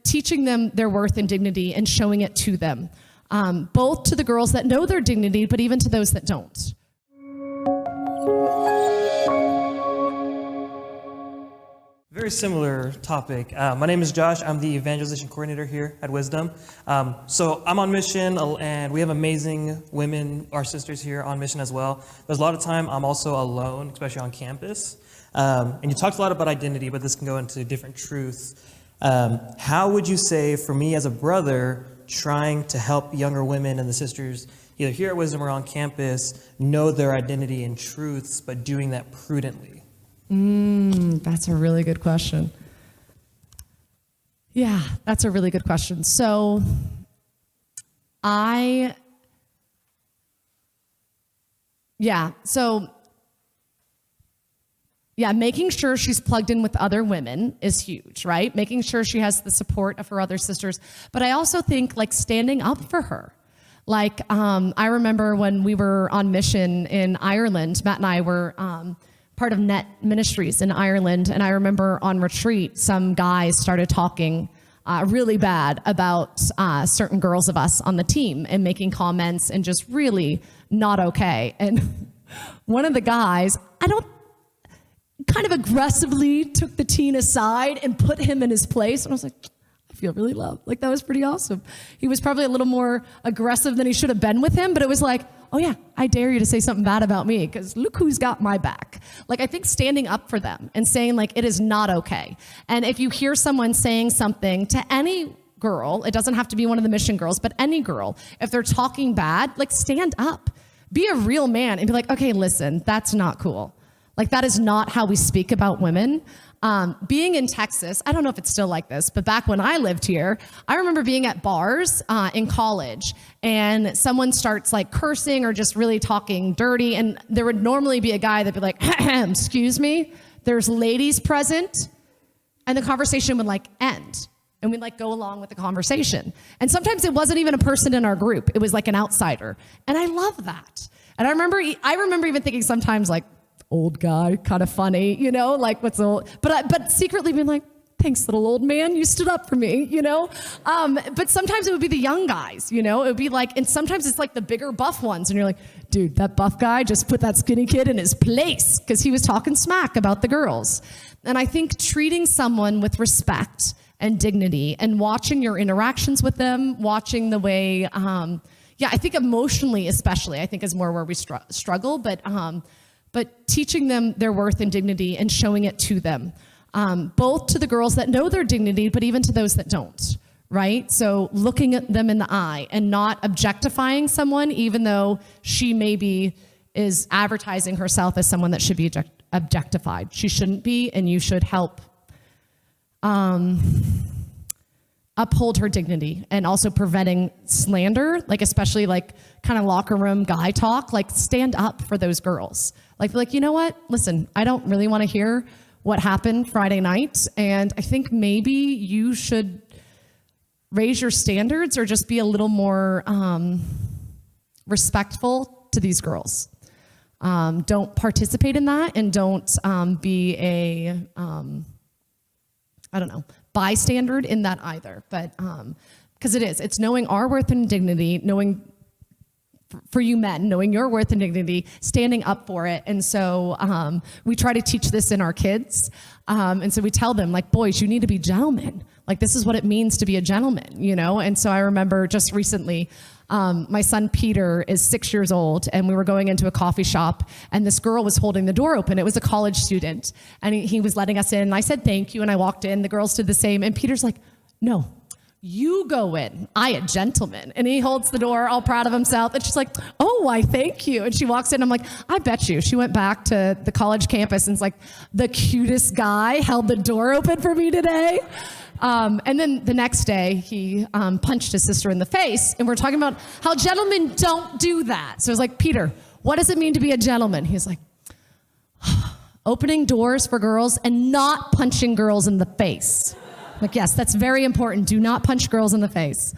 teaching them their worth and dignity and showing it to them, both to the girls that know their dignity, but even to those that don't. Very similar topic. My name is Josh. I'm the evangelization coordinator here at Wisdom. So I'm on mission, and we have amazing women, our sisters here on mission as well. There's a lot of time I'm also alone, especially on campus. And you talked a lot about identity, but this can go into different truths. How would you say, for me as a brother, trying to help younger women and the sisters, either here at Wisdom or on campus, know their identity and truths, but doing that prudently? That's a really good question. Yeah, that's a really good question. So making sure she's plugged in with other women is huge, right? Making sure she has the support of her other sisters. But I also think like standing up for her. Like I remember when we were on mission in Ireland, Matt and I were part of Net Ministries in Ireland, and I remember on retreat, some guys started talking really bad about certain girls of us on the team and making comments and just really not okay. And one of the guys, kind of aggressively took the teen aside and put him in his place, and I was like, I feel really loved. Like, that was pretty awesome. He was probably a little more aggressive than he should have been with him, but it was like, oh yeah, I dare you to say something bad about me because look who's got my back. Like, I think standing up for them and saying like, it is not okay. And if you hear someone saying something to any girl, it doesn't have to be one of the mission girls, but any girl, if they're talking bad, like stand up, be a real man and be like, okay, listen, that's not cool. Like, that is not how we speak about women. Being in Texas, I don't know if it's still like this, but back when I lived here, I remember being at bars in college, and someone starts like cursing or just really talking dirty, and there would normally be a guy that'd be like, excuse me, there's ladies present, and the conversation would like end, and we'd like go along with the conversation. And sometimes it wasn't even a person in our group, it was like an outsider, and I love that. And I remember even thinking sometimes like, old guy, kind of funny, you know, like what's old, but secretly being like, thanks, little old man, you stood up for me, you know? But sometimes it would be the young guys, you know? It would be like, and sometimes it's like the bigger buff ones, and you're like, dude, that buff guy just put that skinny kid in his place because he was talking smack about the girls. And I think treating someone with respect and dignity and watching your interactions with them, watching the way, I think emotionally especially, I think is more where we struggle, but teaching them their worth and dignity and showing it to them, both to the girls that know their dignity, but even to those that don't, right? So looking at them in the eye and not objectifying someone, even though she maybe is advertising herself as someone that should be objectified. She shouldn't be, and you should help uphold her dignity, and also preventing slander, like especially like kind of locker room guy talk, like stand up for those girls. Like, you know what? Listen, I don't really want to hear what happened Friday night, and I think maybe you should raise your standards or just be a little more respectful to these girls. Don't participate in that, and don't be a, bystander in that either. But because it's knowing our worth and dignity, knowing for you men, knowing your worth and dignity, standing up for it. And so we try to teach this in our kids. And so we tell them, like, boys, you need to be gentlemen. Like, this is what it means to be a gentleman, you know? And so I remember just recently, my son Peter is 6 years old, and we were going into a coffee shop, and this girl was holding the door open. It was a college student, and he was letting us in, and I said thank you, and I walked in. The girls did the same, and Peter's like, no, you go in. I a gentleman. And he holds the door, all proud of himself, and she's like, oh, why, thank you. And she walks in, I'm like, I bet you. She went back to the college campus, and it's like, the cutest guy held the door open for me today. And then the next day, he punched his sister in the face, and we're talking about how gentlemen don't do that. So I was like, Peter, what does it mean to be a gentleman? He's like, opening doors for girls and not punching girls in the face. I'm like, yes, that's very important. Do not punch girls in the face.